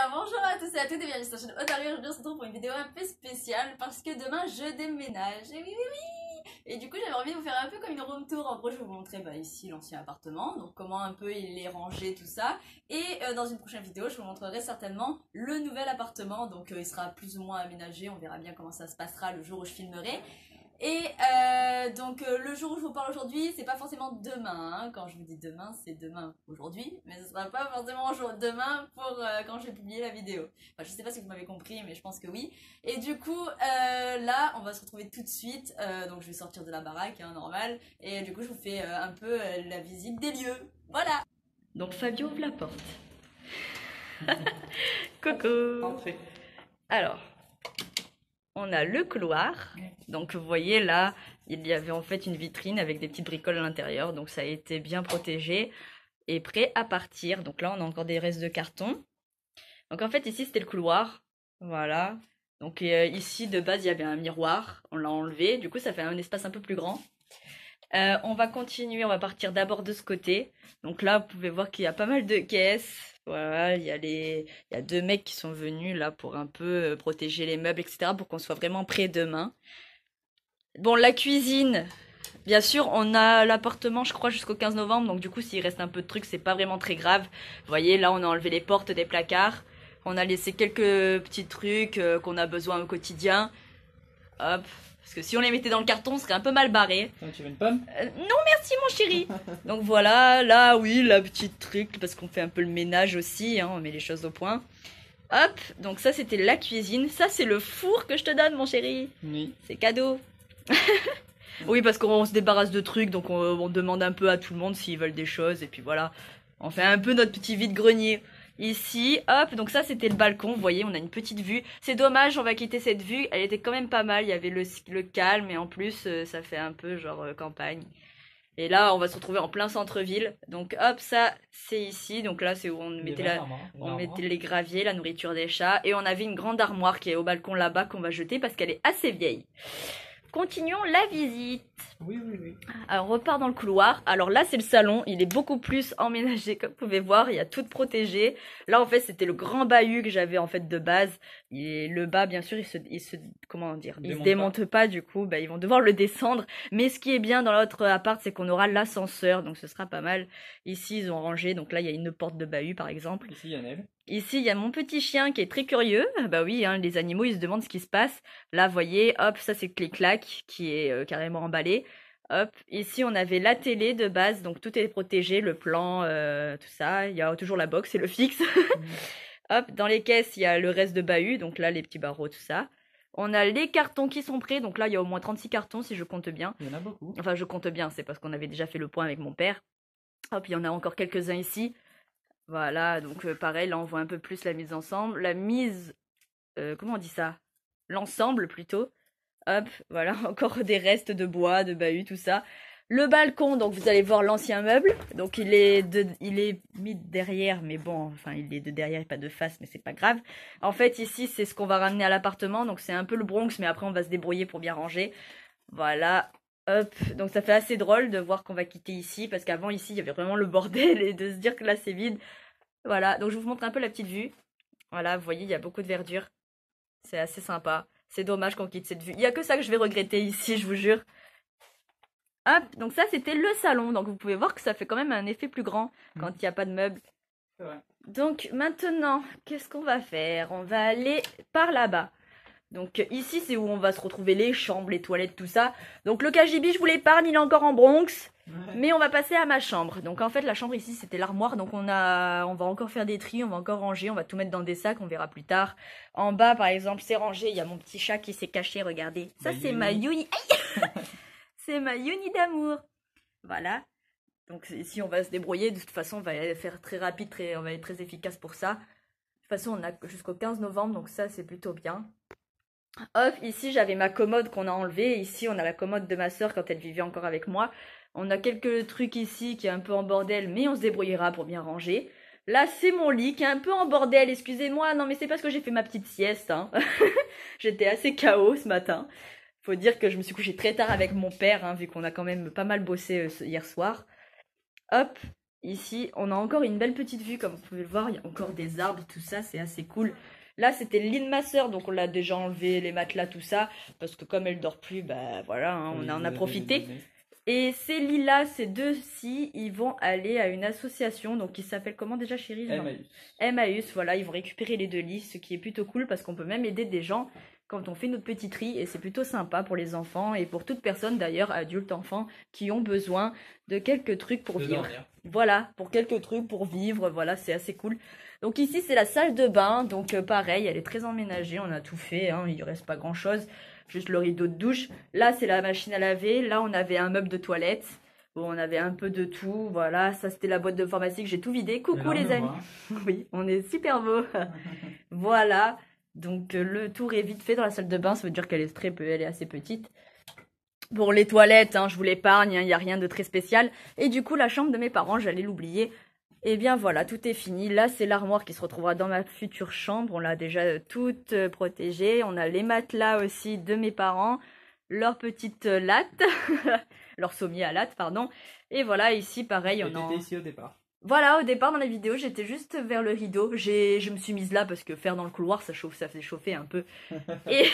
Alors bonjour à tous et à toutes et bienvenue sur la chaîne Otaru. Aujourd'hui on se retrouve pour une vidéo un peu spéciale parce que demain je déménage. Et oui oui oui. Et du coup j'avais envie de vous faire un peu comme une room tour. En gros je vais vous montrer ici l'ancien appartement, donc comment un peu il est rangé tout ça. Et dans une prochaine vidéo je vous montrerai certainement le nouvel appartement. Donc il sera plus ou moins aménagé, on verra bien comment ça se passera le jour où je filmerai. Et donc le jour où je vous parle aujourd'hui, c'est pas forcément demain, hein. Quand je vous dis demain, c'est demain aujourd'hui, mais ce sera pas forcément demain pour quand je vais publier la vidéo. Enfin, je sais pas si vous m'avez compris, mais je pense que oui. Et du coup, là, on va se retrouver tout de suite, donc je vais sortir de la baraque, hein, normal, et du coup, je vous fais un peu la visite des lieux. Voilà. Donc Fabio ouvre la porte. Coucou. Entrez. Alors, on a le couloir, donc vous voyez là, il y avait en fait une vitrine avec des petites bricoles à l'intérieur, donc ça a été bien protégé et prêt à partir. Donc là on a encore des restes de carton. Donc en fait ici c'était le couloir, voilà. Donc ici de base il y avait un miroir, on l'a enlevé, du coup ça fait un espace un peu plus grand. On va continuer, on va partir d'abord de ce côté. Donc là vous pouvez voir qu'il y a pas mal de caisses. Voilà, il y a deux mecs qui sont venus là pour un peu protéger les meubles, etc. pour qu'on soit vraiment prêt demain. Bon, la cuisine, bien sûr, on a l'appartement, je crois, jusqu'au 15 novembre. Donc du coup, s'il reste un peu de trucs, c'est pas vraiment très grave. Vous voyez, là, on a enlevé les portes des placards. On a laissé quelques petits trucs qu'on a besoin au quotidien. Hop. Parce que si on les mettait dans le carton, on serait un peu mal barré. Tu veux une pomme? Non merci mon chéri. Donc voilà, là oui, la petite truc, parce qu'on fait un peu le ménage aussi, hein, on met les choses au point. Hop, donc ça c'était la cuisine. Ça c'est le four que je te donne mon chéri. Oui. C'est cadeau. Oui parce qu'on se débarrasse de trucs, donc on demande un peu à tout le monde s'ils veulent des choses, et puis voilà. On fait un peu notre petit vide-grenier. Ici, hop, donc ça c'était le balcon, vous voyez, on a une petite vue. C'est dommage, on va quitter cette vue, elle était quand même pas mal, il y avait le calme et en plus ça fait un peu genre campagne. Et là on va se retrouver en plein centre-ville, donc hop, ça c'est ici, donc là c'est où on mettait les graviers, la nourriture des chats, et on avait une grande armoire qui est au balcon là-bas qu'on va jeter parce qu'elle est assez vieille. Continuons la visite. Oui, oui, oui. Alors, on repart dans le couloir. Alors là, c'est le salon. Il est beaucoup plus emménagé, comme vous pouvez voir. Il y a tout protégé. Là, en fait, c'était le grand bahut que j'avais en fait de base. Et le bas, bien sûr, comment dire, il se démonte pas. Du coup, bah, ils vont devoir le descendre. Mais ce qui est bien dans l'autre appart, c'est qu'on aura l'ascenseur. Donc, ce sera pas mal. Ici, ils ont rangé. Donc là, il y a une porte de bahut, par exemple. Ici, il y a Nel. Ici, il y a mon petit chien qui est très curieux. Bah oui, hein, les animaux, ils se demandent ce qui se passe. Là, vous voyez, hop, ça c'est Clic-Clac qui est carrément emballé. Hop, ici on avait la télé de base, donc tout est protégé, le plan, tout ça. Il y a toujours la box et le fixe. Hop, dans les caisses, il y a le reste de bahut, donc là les petits barreaux, tout ça. On a les cartons qui sont prêts, donc là il y a au moins 36 cartons si je compte bien. Il y en a beaucoup. Enfin, je compte bien, c'est parce qu'on avait déjà fait le point avec mon père. Hop, il y en a encore quelques-uns ici. Voilà, donc pareil, là on voit un peu plus la mise ensemble. La mise, comment on dit ça? L'ensemble plutôt. Hop, voilà, encore des restes de bois, de bahut, tout ça. Le balcon, donc vous allez voir l'ancien meuble. Donc il est mis derrière, mais bon, enfin il est de derrière et pas de face, mais c'est pas grave. En fait ici c'est ce qu'on va ramener à l'appartement, donc c'est un peu le Bronx, mais après on va se débrouiller pour bien ranger. Voilà. Hop, donc ça fait assez drôle de voir qu'on va quitter ici, parce qu'avant ici il y avait vraiment le bordel et de se dire que là c'est vide. Voilà, donc je vous montre un peu la petite vue. Voilà, vous voyez, il y a beaucoup de verdure. C'est assez sympa. C'est dommage qu'on quitte cette vue. Il n'y a que ça que je vais regretter ici, je vous jure. Hop, donc ça c'était le salon. Donc vous pouvez voir que ça fait quand même un effet plus grand quand il n'y a pas de meubles. C'est vrai. Donc maintenant, qu'est-ce qu'on va faire? On va aller par là-bas. Donc ici c'est où on va se retrouver les chambres, les toilettes, tout ça. Donc le KGB je vous l'épargne, il est encore en Bronx. Ouais. Mais on va passer à ma chambre. Donc en fait la chambre ici c'était l'armoire. Donc on va encore faire des tris, on va encore ranger, on va tout mettre dans des sacs, on verra plus tard. En bas par exemple c'est rangé, il y a mon petit chat qui s'est caché, regardez. Ça c'est ma Yuni. C'est ma Yuni d'amour. Voilà. Donc ici on va se débrouiller, de toute façon on va faire très rapide, on va être très efficace pour ça. De toute façon on a jusqu'au 15 novembre donc ça c'est plutôt bien. Hop, ici j'avais ma commode qu'on a enlevée. Ici on a la commode de ma soeur quand elle vivait encore avec moi. On a quelques trucs ici qui est un peu en bordel, mais on se débrouillera pour bien ranger. Là c'est mon lit qui est un peu en bordel, excusez-moi. Non mais c'est parce que j'ai fait ma petite sieste. Hein. J'étais assez KO ce matin. Faut dire que je me suis couchée très tard avec mon père, hein, vu qu'on a quand même pas mal bossé hier soir. Hop, Ici, on a encore une belle petite vue, comme vous pouvez le voir. Il y a encore des arbres, tout ça, c'est assez cool. Là, c'était le lit de ma soeur, donc on l'a déjà enlevé, les matelas, tout ça. Parce que comme elle dort plus, bah voilà, hein, on en a profité. Et ces lits-là, ces deux-ci, ils vont aller à une association, donc qui s'appelle comment déjà, chérie? Emmaüs. Emmaüs, voilà, ils vont récupérer les deux lits, ce qui est plutôt cool parce qu'on peut même aider des gens quand on fait notre petit tri et c'est plutôt sympa pour les enfants et pour toute personne d'ailleurs, adultes, enfants, qui ont besoin de quelques trucs pour vivre. Voilà, pour quelques trucs pour vivre, voilà, c'est assez cool. Donc ici, c'est la salle de bain, donc pareil, elle est très emménagée, on a tout fait, hein, il ne reste pas grand-chose. Juste le rideau de douche. Là, c'est la machine à laver. Là, on avait un meuble de toilette. Bon, on avait un peu de tout. Voilà, ça, c'était la boîte de pharmacie que j'ai tout vidé. Coucou les amis. Oui, on est super beau. Voilà. Donc, le tour est vite fait dans la salle de bain. Ça veut dire qu'elle est très peu, elle est assez petite. Pour les toilettes, hein, je vous l'épargne. Il n'y a rien de très spécial. Et du coup, la chambre de mes parents, j'allais l'oublier. Et bien voilà, tout est fini. Là, c'est l'armoire qui se retrouvera dans ma future chambre. On l'a déjà toute protégée. On a les matelas aussi de mes parents. Leur petite latte. Leur sommier à latte, pardon. Et voilà, ici, pareil. On était ici au départ. Voilà, au départ, dans la vidéo, j'étais juste vers le rideau. Je me suis mise là parce que faire dans le couloir, ça chauffe, ça fait chauffer un peu. Et,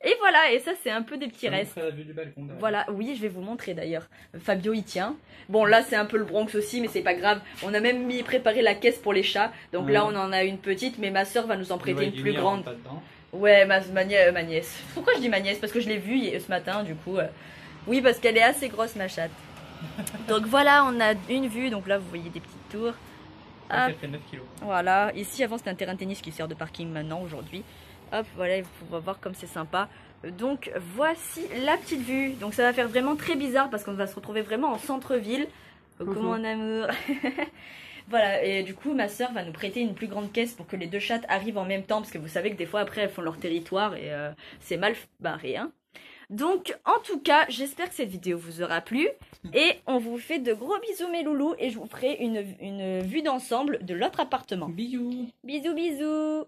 et voilà, et ça, c'est un peu des petits restes. La vue du balcon, voilà, oui, je vais vous montrer d'ailleurs. Fabio y tient. Bon, là, c'est un peu le Bronx aussi, mais c'est pas grave. On a même préparé la caisse pour les chats. Donc là, on en a une petite, mais ma soeur va nous en prêter une plus grande. Ouais, ma nièce. Pourquoi je dis ma nièce? Parce que je l'ai vue ce matin, du coup. Oui, parce qu'elle est assez grosse, ma chatte. Donc voilà, on a une vue. Donc là, vous voyez des petites tours. Elle fait 9 kilos. Voilà, ici avant c'était un terrain de tennis qui sert de parking maintenant aujourd'hui. Hop, voilà, on va voir comme c'est sympa. Donc voici la petite vue. Donc ça va faire vraiment très bizarre parce qu'on va se retrouver vraiment en centre-ville. Coucou mon amour. Voilà, et du coup ma soeur va nous prêter une plus grande caisse pour que les deux chattes arrivent en même temps. Parce que vous savez que des fois après elles font leur territoire et c'est mal barré, hein. Donc en tout cas, j'espère que cette vidéo vous aura plu. Et on vous fait de gros bisous mes loulous. Et je vous ferai une vue d'ensemble de l'autre appartement. Bisous. Bisous bisous.